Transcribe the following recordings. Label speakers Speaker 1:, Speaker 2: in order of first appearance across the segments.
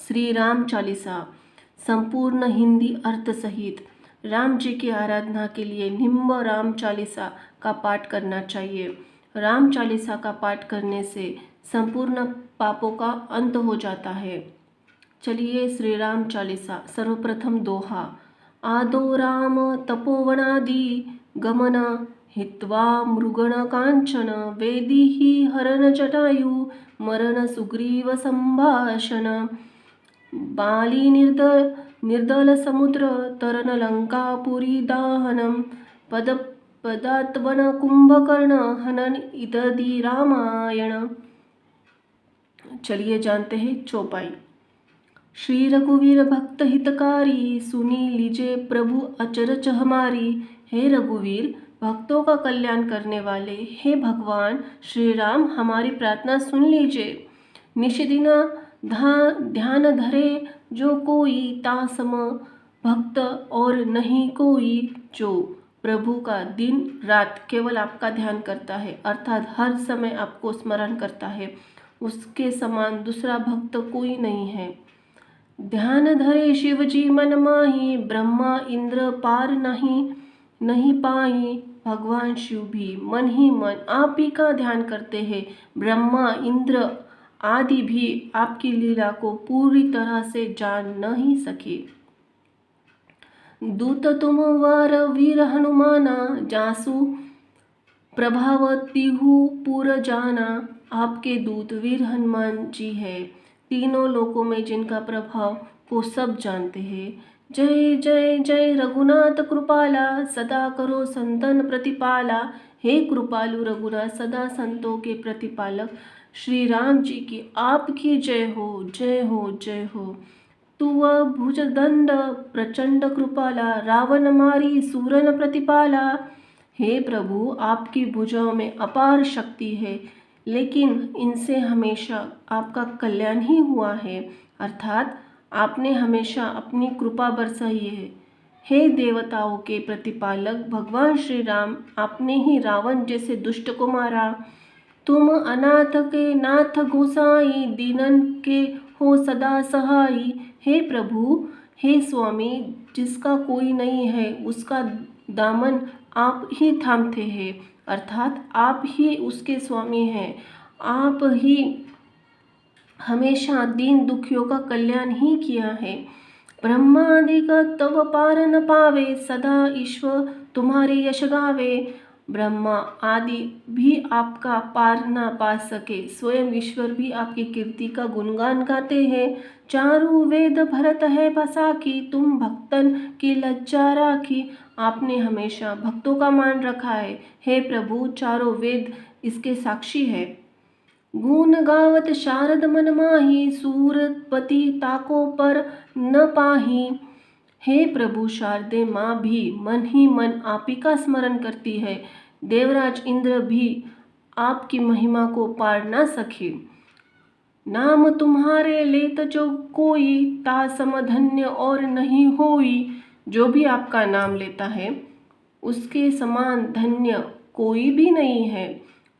Speaker 1: श्री राम चालीसा संपूर्ण हिंदी अर्थ सहित राम जी की आराधना के लिए निम्न राम चालीसा का पाठ करना चाहिए। राम चालीसा का पाठ करने से संपूर्ण पापों का अंत हो जाता है। चलिए श्री राम चालीसा। सर्वप्रथम दोहा। आदो राम तपोवनादि गमन हित्वा मृगण कांचन वेदी हरण जटायु मरण सुग्रीव संभाषण बाली निर्दल समुद्र तरन लंकापुरी दाहनम पदात्वन कुंभकर्ण हनन इदि रामायण। चलिए जानते हैं चौपाई। श्री रघुवीर भक्त हितकारी सुनी लीजिए प्रभु अचरज हमारी। हे रघुवीर भक्तों का कल्याण करने वाले हे भगवान श्री राम हमारी प्रार्थना सुन लीजिए। निशिदिन ध्यान धरे जो कोई तासम भक्त और नहीं कोई जो प्रभु का दिन रात केवल आपका ध्यान करता है अर्थात हर समय आपको स्मरण करता है, उसके समान दूसरा भक्त कोई नहीं है। ध्यान धरे शिव जी मन माही ब्रह्मा इंद्र पार नहीं पाई। भगवान शिव भी मन ही मन आप ही का ध्यान करते हैं। ब्रह्मा इंद्र आदि भी आपकी लीला को पूरी तरह से जान नहीं सके। दूत तुम वार वीर हनुमाना जासु प्रभाव तिहु पुर जाना। आपके दूत वीर हनुमान जी है, तीनों लोकों में जिनका प्रभाव को सब जानते हैं। जय जय जय रघुनाथ कृपाला सदा करो संतन प्रतिपाला। हे कृपालु रघुनाथ सदा संतों के प्रतिपालक श्री राम जी की आपकी जय हो जय हो जय हो। तुव भुजदंड प्रचंड कृपाला रावण मारी सूरन प्रतिपाला। हे प्रभु आपकी भुजाओं में अपार शक्ति है, लेकिन इनसे हमेशा आपका कल्याण ही हुआ है अर्थात आपने हमेशा अपनी कृपा बरसाई है। हे देवताओं के प्रतिपालक भगवान श्री राम आपने ही रावण जैसे दुष्ट को मारा। तुम अनाथ के नाथ गोसाई दीनन के हो सदा सहाई। हे प्रभु हे स्वामी जिसका कोई नहीं है उसका दामन आप ही थामते हैं अर्थात आप ही उसके स्वामी हैं। आप ही हमेशा दीन दुखियों का कल्याण ही किया है। ब्रह्मादिक तब पार न पावे सदा ईश्वर तुम्हारे यश गावे। ब्रह्मा आदि भी आपका पार न पा सके, स्वयं ईश्वर भी आपकी कीर्ति का गुणगान गाते हैं। चारों वेद भरत है बसाकी तुम भक्तन की लज्जा राखी। आपने हमेशा भक्तों का मान रखा है। हे प्रभु चारों वेद इसके साक्षी है। गुण गावत शारद मन माही सूरपति ताको पर न पाही। हे प्रभु शारदे माँ भी मन ही मन आप ही का स्मरण करती है। देवराज इंद्र भी आपकी महिमा को पार ना सके। नाम तुम्हारे लेत जो कोई तासम धन्य और नहीं होई। जो भी आपका नाम लेता है उसके समान धन्य कोई भी नहीं है।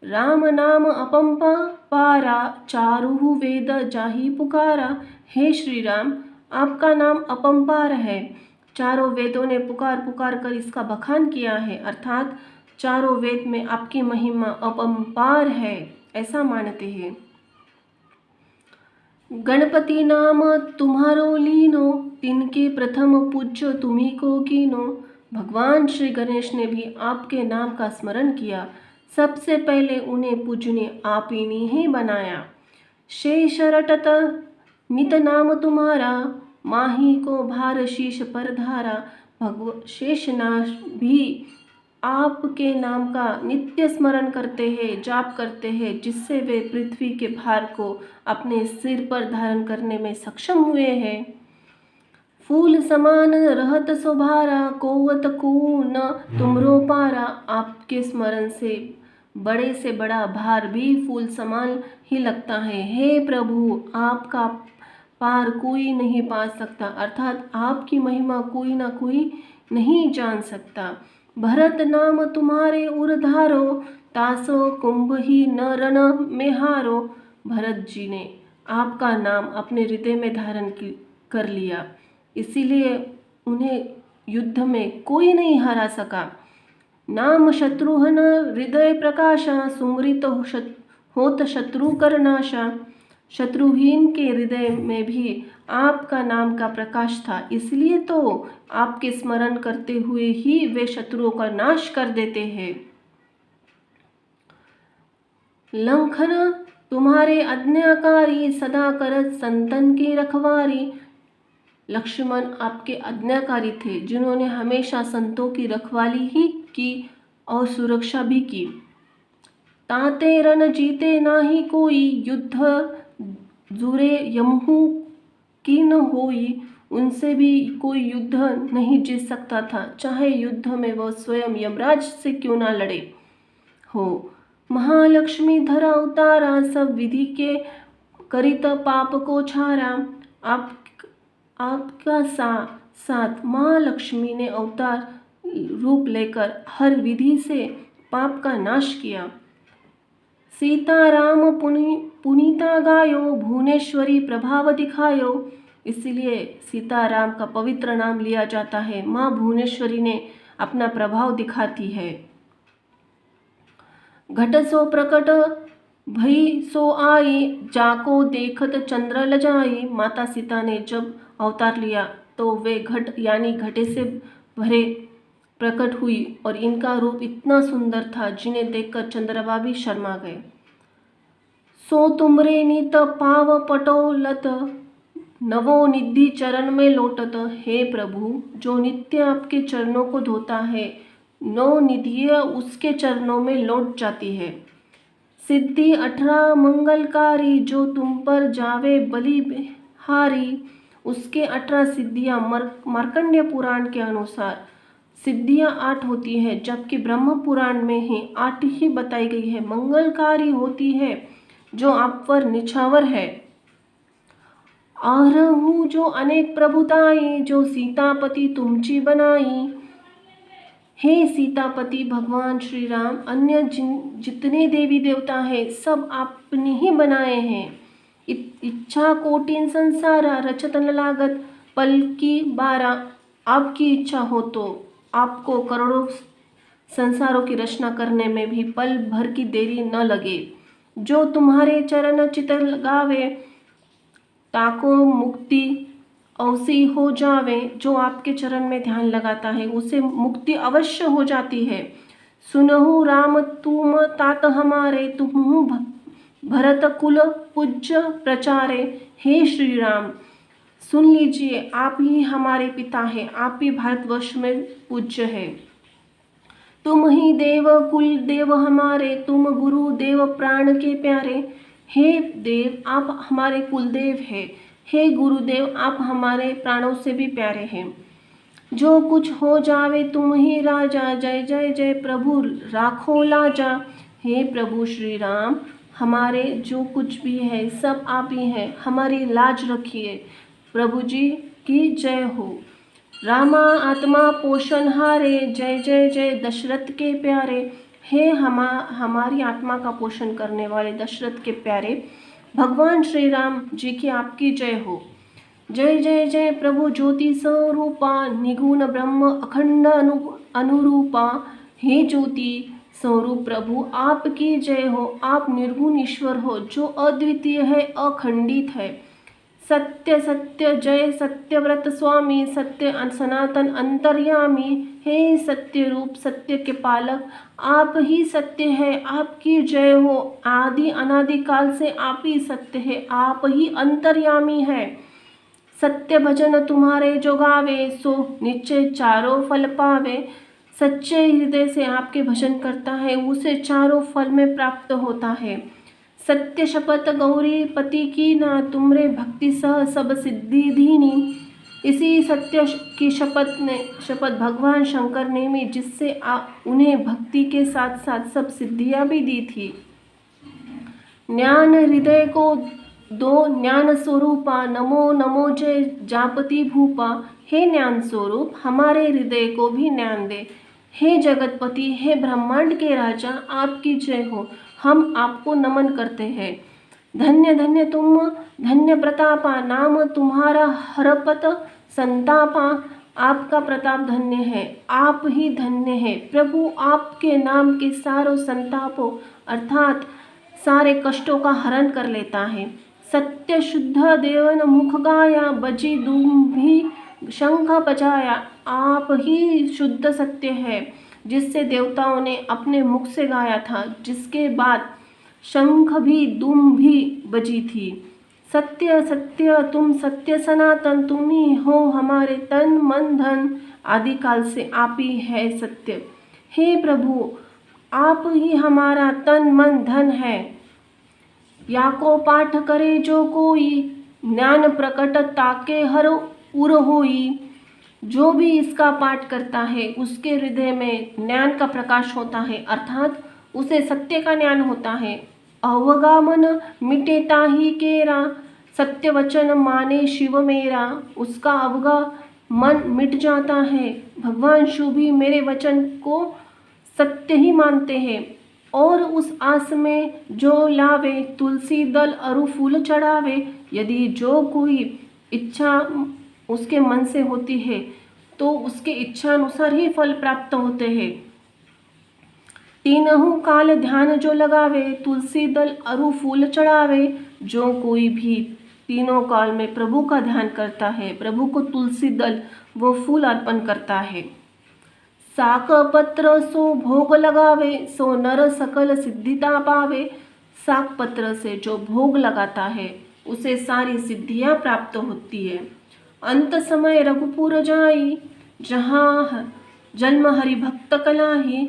Speaker 1: राम नाम अपंपा पारा चारु वेद जाहि पुकारा। हे श्री राम आपका नाम अपंपार है, चारों वेदों ने पुकार पुकार कर इसका बखान किया है अर्थात चारों वेद में आपकी महिमा अपंपार है ऐसा मानते हैं। गणपति नाम तुम्हारो लीनो तिनके प्रथम पूज्य तुम्ही को कीनो। भगवान श्री गणेश ने भी आपके नाम का स्मरण किया, सबसे पहले उन्हें पूजनीय आप ही ने ही बनाया। शेष रटत नित नाम तुम्हारा माही को भार शीश पर धारा। शेषनाश भी आपके नाम का नित्य स्मरण करते हैं, जाप करते हैं, जिससे वे पृथ्वी के भार को अपने सिर पर धारण करने में सक्षम हुए हैं। फूल समान रहत सोभारा कोवत को न तुमरो पारा। आपके स्मरण से बड़ा भार भी फूल समान ही लगता है। हे प्रभु आपका पार कोई नहीं पा सकता अर्थात आपकी महिमा कोई ना कोई नहीं जान सकता। भरत नाम तुम्हारे उरधारो तासो कुंभ ही न रण में हारो। भरत जी ने आपका नाम अपने हृदय में धारण कर लिया, इसीलिए उन्हें युद्ध में कोई नहीं हरा सका। नाम शत्रुहन हृदय प्रकाशा, सुमृत होत शत्रु कर नाशा। शत्रुहीन के हृदय में भी आपका नाम का प्रकाश था, इसलिए तो आपके स्मरण करते हुए ही वे शत्रुओं का नाश कर देते हैं। लंघन तुम्हारे आज्ञाकारी, सदा करत संतन की रखवारी। लक्ष्मण आपके आज्ञाकारी थे, जिन्होंने हमेशा संतों की रखवाली ही की और सुरक्षा भी की। ताते रन जीते नाही कोई, युद्ध जुरे यमहू की न होई। उनसे भी कोई युद्ध नहीं जीत सकता था, चाहे युद्ध में वह स्वयं यमराज से क्यों ना लड़े हो। महालक्ष्मी धरा उतारा, सब विधि के करित पाप को छारा। आपका साथ महालक्ष्मी ने अवतार रूप लेकर हर विधि से पाप का नाश किया। सीताराम पुनीता गायो, भुवनेश्वरी प्रभाव दिखायो। इसलिए सीताराम का पवित्र नाम लिया जाता है। माँ भुवनेश्वरी ने अपना प्रभाव दिखाती है। घट सो प्रकट भई सो आई, जाको देखत चंद्र लजाई। माता सीता ने जब अवतार लिया तो वे घट यानी घटे से भरे प्रकट हुई और इनका रूप इतना सुंदर था, जिन्हें देखकर चंद्रमा भी शर्मा गए। सो तुमरे नित पाव पटोलत, नवो निधि चरण में लोटत। हे प्रभु, जो नित्य आपके चरणों को धोता है, नौ निधियाँ उसके चरणों में लौट जाती है। सिद्धि 18 मंगलकारी, जो तुम पर जावे बलिहारी। उसके 18 सिद्धियाँ मार्कंडेय पुराण के अनुसार सिद्धियाँ 8 होती हैं, जबकि ब्रह्म पुराण में ही 8 ही बताई गई है। मंगलकारी होती है जो आप पर निछावर है। आहरहु जो अनेक प्रभुताई, जो सीतापति तुमची बनाई। हे सीतापति भगवान श्री राम, अन्य जितने देवी देवता हैं सब आपने ही बनाए हैं। इच्छा कोटिन संसारा, रचत न लागत पल की 12। आपकी इच्छा हो तो आपको करोड़ों संसारों की रचना करने में भी पल भर की देरी न लगे। जो तुम्हारे चरण चित गावे, ताको मुक्ति अवश्य हो जावे। जो आपके चरण में ध्यान लगाता है उसे मुक्ति अवश्य हो जाती है। सुनहु राम तुम तात हमारे, तुमहु भरत कुल पूज्य प्रचारे। हे श्री राम, सुन लीजिए, आप ही हमारे पिता हैं, आप ही भारतवर्ष में पूज्य है। तुम ही देव कुल देव हमारे, तुम गुरु देव प्राण के प्यारे। हे देव, आप हमारे कुलदेव हैं। हे गुरुदेव, आप हमारे प्राणों से भी प्यारे हैं। जो कुछ हो जावे तुम ही राजा, जय जय जय प्रभु राखो लाजा। हे प्रभु श्री राम, हमारे जो कुछ भी है सब आप ही हैं, हमारी लाज रखिए। प्रभु जी की जय हो। रामा आत्मा पोषण हारे, जय जय जय दशरथ के प्यारे। हे हमारी आत्मा का पोषण करने वाले दशरथ के प्यारे भगवान श्री राम जी की आपकी जय हो। जय जय जय प्रभु ज्योति स्वरूपा, निगुण ब्रह्म अखंड अनुरूपा। हे ज्योति स्वरूप प्रभु, आपकी जय हो। आप निर्गुण ईश्वर हो, जो अद्वितीय है, अखंडित है। सत्य सत्य जय सत्यव्रत स्वामी, सत्य सनातन अंतर्यामी। हे सत्य रूप, सत्य के पालक, आप ही सत्य है, आपकी जय हो। आदि अनादि काल से आप ही सत्य है, आप ही अंतर्यामी है। सत्य भजन तुम्हारे जो गावे, सो निश्चय चारों फल पावे। सच्चे हृदय से आपके भजन करता है, उसे चारों फल में प्राप्त होता है। सत्य शपथ गौरी पति की ना, तुमरे भक्ति सह सब सिद्धि दीनी। इसी सत्य की शपथ भगवान शंकर ने भी, जिससे उन्हें भक्ति के साथ साथ सब सिद्धियां भी दी थी। ज्ञान हृदय को दो ज्ञान स्वरूपा, नमो नमो जय जापति भूपा। हे ज्ञान स्वरूप, हमारे हृदय को भी ज्ञान दे। हे जगतपति, हे ब्रह्मांड के राजा, आपकी जय हो। हम आपको नमन करते हैं। धन्य धन्य तुम धन्य प्रतापा, नाम तुम्हारा हरपत संतापा। आपका प्रताप धन्य है, आप ही धन्य है प्रभु। आपके नाम के सारों संतापों अर्थात सारे कष्टों का हरण कर लेता है। सत्य शुद्ध देवन मुख गाया, बजी दूम भी शंख बजाया। आप ही शुद्ध सत्य है जिससे देवताओं ने अपने मुख से गाया था, जिसके बाद शंख भी दुम भी बजी थी। सत्य सत्य तुम सत्य सनातन, तुम ही हो हमारे तन मन धन। आदिकाल से आप ही है सत्य। हे प्रभु, आप ही हमारा तन मन धन है। या को पाठ करे जो कोई, ज्ञान प्रकट ताके हर उर होई। जो भी इसका पाठ करता है उसके हृदय में ज्ञान का प्रकाश होता है, अर्थात उसे सत्य का ज्ञान होता है। अवगा मन मिटे ताही केरा, सत्य वचन माने शिव मेरा। उसका अवगा मन मिट जाता है। भगवान शिव भी मेरे वचन को सत्य ही मानते हैं। और उस आस में जो लावे, तुलसी दल अरु फूल चढ़ावे। यदि जो कोई इच्छा उसके मन से होती है तो उसके इच्छा अनुसार ही फल प्राप्त होते हैं। तीनहु काल ध्यान जो लगावे, तुलसी दल अरु फूल चढ़ावे। जो कोई भी तीनों काल में प्रभु का ध्यान करता है, प्रभु को तुलसी दल वो फूल अर्पण करता है। साक पत्र सो भोग लगावे, सो नर सकल सिद्धिता पावे। साक पत्र से जो भोग लगाता है उसे सारी सिद्धियां प्राप्त होती है। अंत समय रघुपुर जाई, जहाँ जन्म हरि भक्त कलाही।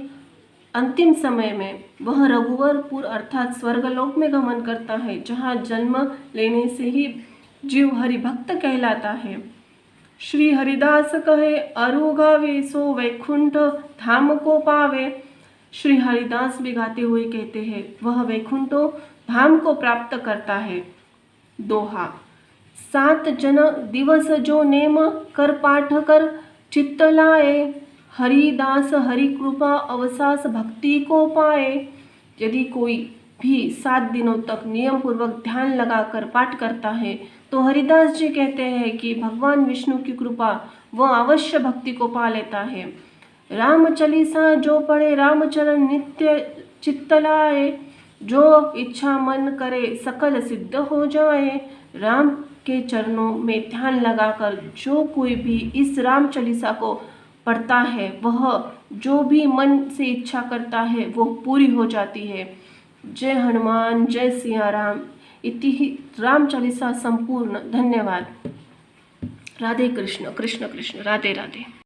Speaker 1: अंतिम समय में वह रघुवरपुर अर्थात स्वर्गलोक में गमन करता है, जहाँ जन्म लेने से ही जीव हरि भक्त कहलाता है। श्री हरिदास कहे अरु गावे, सो वैकुंठ धाम को पावे। श्री हरिदास भी गाते हुए कहते हैं वह वैकुंठो धाम को प्राप्त करता है। दोहा। 7 जन दिवस जो नेम, कर पाठ कर चित्त लाए। हरिदास हरि कृपा अवसास भक्ति को पाए। यदि कोई भी 7 दिनों तक नियम पूर्वक ध्यान लगाकर पाठ करता है तो हरिदास जी कहते हैं कि भगवान विष्णु की कृपा वह अवश्य भक्ति को पा लेता है। राम चालीसा जो पढ़े, रामचरण नित्य चित्त लाए। जो इच्छा मन करे सकल सिद्ध हो जाए। राम के चरणों में ध्यान लगाकर जो कोई भी इस राम चालीसा को पढ़ता है वह जो भी मन से इच्छा करता है वो पूरी हो जाती है। जय हनुमान, जय सिया राम। इति ही राम चालीसा संपूर्ण। धन्यवाद। राधे कृष्ण, कृष्ण कृष्ण, राधे राधे।